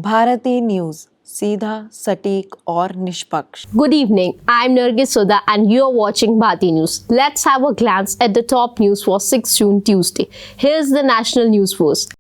Bharti news सीधा सटीक और निष्पक्ष। Good evening, I'm Nargis Soda and you're watching Bharati News. Let's have a glance at the top news for 6 June Tuesday. Here's the national news first.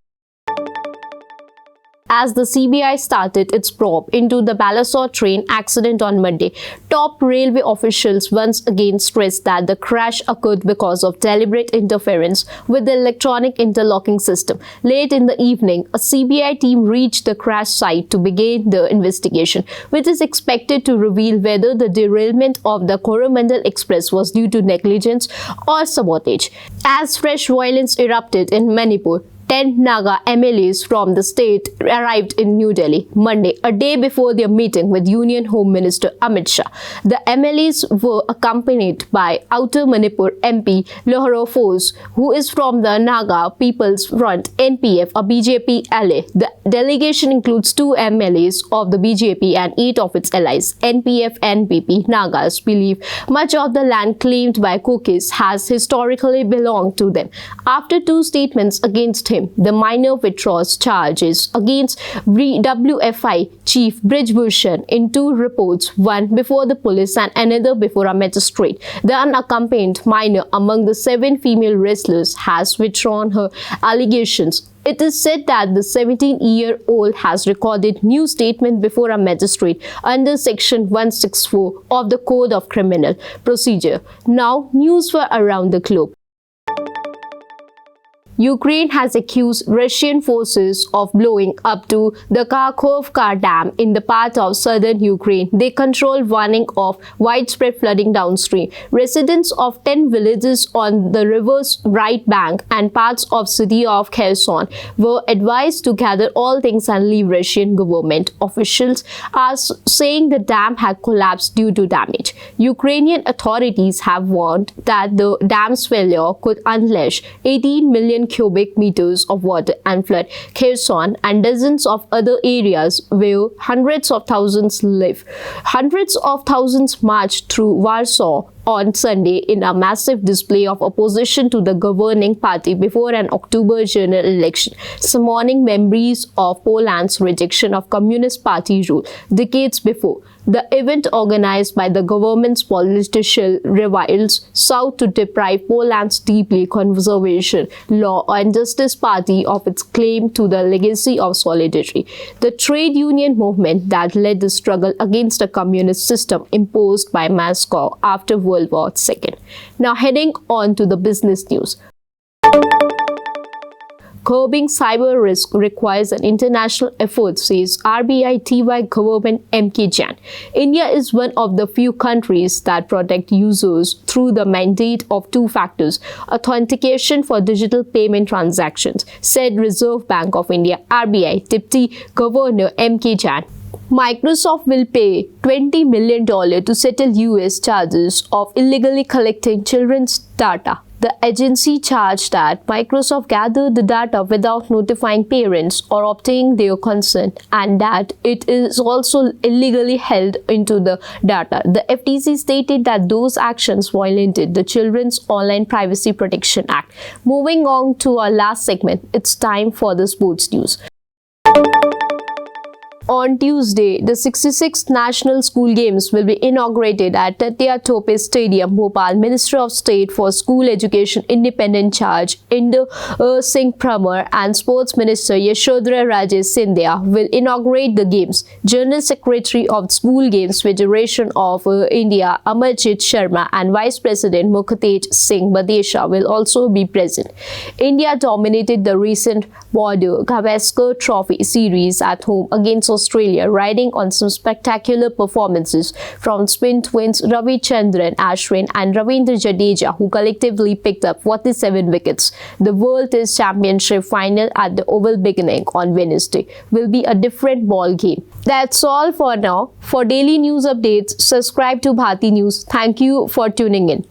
As the CBI started its probe into the Balasore train accident on Monday, top railway officials once again stressed that the crash occurred because of deliberate interference with the electronic interlocking system. Late in the evening, a CBI team reached the crash site to begin the investigation, which is expected to reveal whether the derailment of the Coromandel Express was due to negligence or sabotage. As fresh violence erupted in Manipur, 10 Naga MLAs from the state arrived in New Delhi Monday, a day before their meeting with Union Home Minister Amit Shah. The MLAs were accompanied by Outer Manipur MP Loharo Fose, who is from the Naga People's Front (NPF), a BJP ally. The delegation includes 2 MLAs of the BJP and 8 of its allies. NPF and NPP Nagas believe much of the land claimed by cookies has historically belonged to them. After 2 statements against him, the minor withdraws charges against WFI Chief Brij Bhushan in 2 reports, one before the police and another before a magistrate. The unaccompanied minor among the 7 female wrestlers has withdrawn her allegations. It is said that the 17-year-old has recorded new statement before a magistrate under Section 164 of the Code of Criminal Procedure. Now, news for around the globe. Ukraine has accused Russian forces of blowing up to the Kakhovka Dam in the part of southern Ukraine they control, warning of widespread flooding downstream. Residents of 10 villages on the river's right bank and parts of city of Kherson were advised to gather all things and leave. Russian government officials are saying the dam had collapsed due to damage. Ukrainian authorities have warned that the dam's failure could unleash 18 million cubic meters of water and flood Kherson and dozens of other areas where hundreds of thousands live. Hundreds of thousands marched through Warsaw on Sunday in a massive display of opposition to the governing party before an October general election, summoning memories of Poland's rejection of Communist Party rule decades before. The event, organized by the government's political rivals sought to deprive Poland's deeply conservative law and justice party of its claim to the legacy of solidarity, the trade union movement that led the struggle against a communist system imposed by Moscow after World War II. Now heading on to the business news. Curbing cyber risk requires an international effort, says RBI TY government MK Jain. India is one of the few countries that protect users through the mandate of 2 factors authentication for digital payment transactions, said Reserve Bank of India RBI Deputy Governor MK Jain. Microsoft will pay $20 million to settle US charges of illegally collecting children's data. The agency charged that Microsoft gathered the data without notifying parents or obtaining their consent, and that it is also illegally held into the data. The FTC stated that those actions violated the Children's Online Privacy Protection Act. Moving on to our last segment, it's time for the sports news. On Tuesday, the 66th National School Games will be inaugurated at Tatya Tope Stadium, Bhopal. Minister of State for School Education Independent Charge Inder Singh Pramar and Sports Minister Yashodhara Raje Scindia will inaugurate the Games. General Secretary of School Games Federation of India Amarjit Sharma and Vice President Mukhtej Singh Badesha will also be present. India dominated the recent Border Gavaskar Trophy series at home against Australia, riding on some spectacular performances from spin twins Ravi Chandran Ashwin and Ravindra Jadeja, who collectively picked up 47 wickets. The World Test Championship final at the Oval beginning on Wednesday will be a different ball game. That's all for now. For daily news updates, subscribe to Bharati News. Thank you for tuning in.